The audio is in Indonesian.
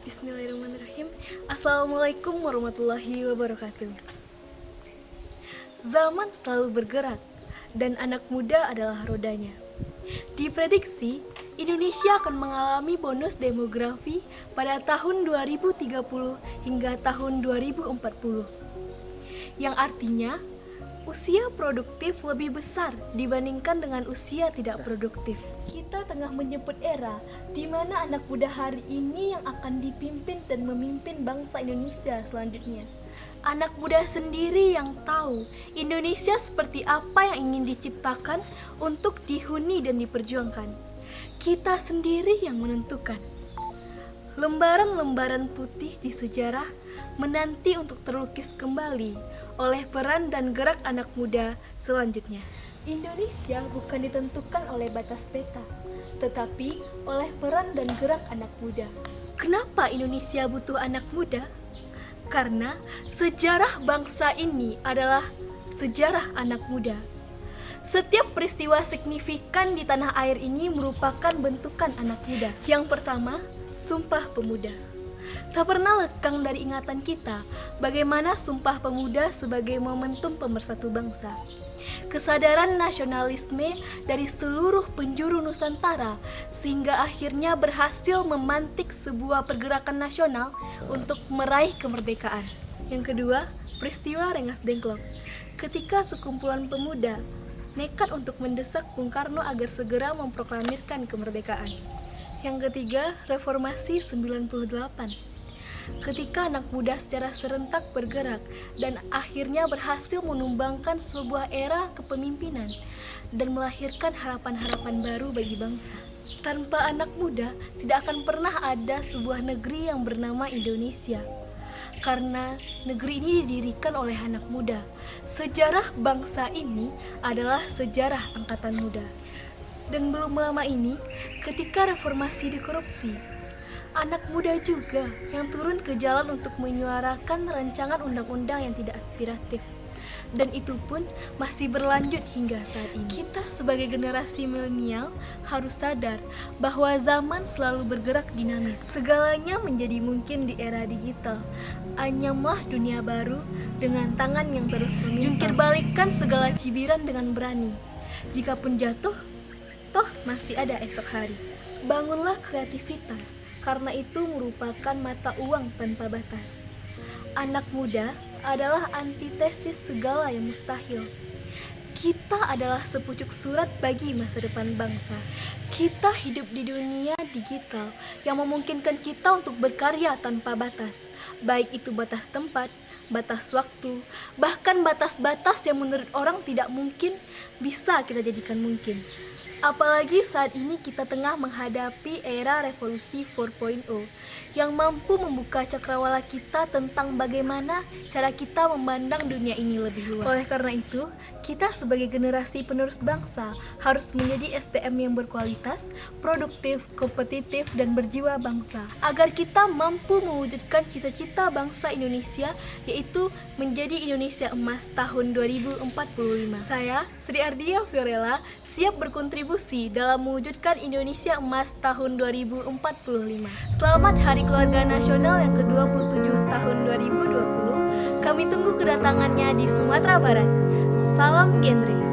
Bismillahirrahmanirrahim. Assalamualaikum warahmatullahi wabarakatuh. Zaman selalu bergerak dan anak muda adalah rodanya. Diprediksi Indonesia akan mengalami bonus demografi pada tahun 2030 hingga tahun 2040. Yang artinya usia produktif lebih besar dibandingkan dengan usia tidak produktif. Kita tengah menyebut era di mana anak muda hari ini yang akan dipimpin dan memimpin bangsa Indonesia selanjutnya. Anak muda sendiri yang tahu Indonesia seperti apa yang ingin diciptakan untuk dihuni dan diperjuangkan. Kita sendiri yang menentukan. Lembaran-lembaran putih di sejarah menanti untuk terlukis kembali oleh peran dan gerak anak muda selanjutnya. Indonesia bukan ditentukan oleh batas peta, tetapi oleh peran dan gerak anak muda. Kenapa Indonesia butuh anak muda? Karena sejarah bangsa ini adalah sejarah anak muda. Setiap peristiwa signifikan di tanah air ini merupakan bentukan anak muda. Yang pertama, Sumpah Pemuda. Tak pernah lekang dari ingatan kita bagaimana Sumpah Pemuda sebagai momentum pemersatu bangsa. Kesadaran nasionalisme dari seluruh penjuru Nusantara sehingga akhirnya berhasil memantik sebuah pergerakan nasional untuk meraih kemerdekaan. Yang kedua, peristiwa Rengas Dengklok. Ketika sekumpulan pemuda nekat untuk mendesak Bung Karno agar segera memproklamirkan kemerdekaan. Yang ketiga, Reformasi 98. Ketika anak muda secara serentak bergerak dan akhirnya berhasil menumbangkan sebuah era kepemimpinan dan melahirkan harapan-harapan baru bagi bangsa. Tanpa anak muda, tidak akan pernah ada sebuah negeri yang bernama Indonesia. Karena negeri ini didirikan oleh anak muda. Sejarah bangsa ini adalah sejarah angkatan muda. Dan belum lama ini, ketika reformasi dikorupsi, anak muda juga yang turun ke jalan untuk menyuarakan rancangan undang-undang yang tidak aspiratif. Dan itu pun masih berlanjut hingga saat ini. Kita sebagai generasi milenial harus sadar bahwa zaman selalu bergerak dinamis. Segalanya menjadi mungkin di era digital. Anyamlah dunia baru dengan tangan yang terus meminta. Jungkir balikkan segala cibiran dengan berani. Jikapun jatuh, toh masih ada esok hari. Bangunlah kreativitas, karena itu merupakan mata uang tanpa batas. Anak muda adalah antitesis segala yang mustahil. Kita adalah sepucuk surat bagi masa depan bangsa. Kita hidup di dunia digital yang memungkinkan kita untuk berkarya tanpa batas, baik itu batas tempat, batas waktu, bahkan batas-batas yang menurut orang tidak mungkin bisa kita jadikan mungkin. Apalagi saat ini kita tengah menghadapi era revolusi 4.0 yang mampu membuka cakrawala kita tentang bagaimana cara kita memandang dunia ini lebih luas. Oleh karena itu, kita sebagai generasi penerus bangsa harus menjadi SDM yang berkualitas, produktif, kompetitif, dan berjiwa bangsa agar kita mampu mewujudkan cita-cita bangsa Indonesia, yaitu menjadi Indonesia Emas tahun 2045. Saya, Sri Ardia Fiorella, siap berkontribusi dalam mewujudkan Indonesia Emas tahun 2045. Selamat Hari Keluarga Nasional yang ke-27 tahun 2020. Kami tunggu kedatangannya di Sumatera Barat. Salam genre.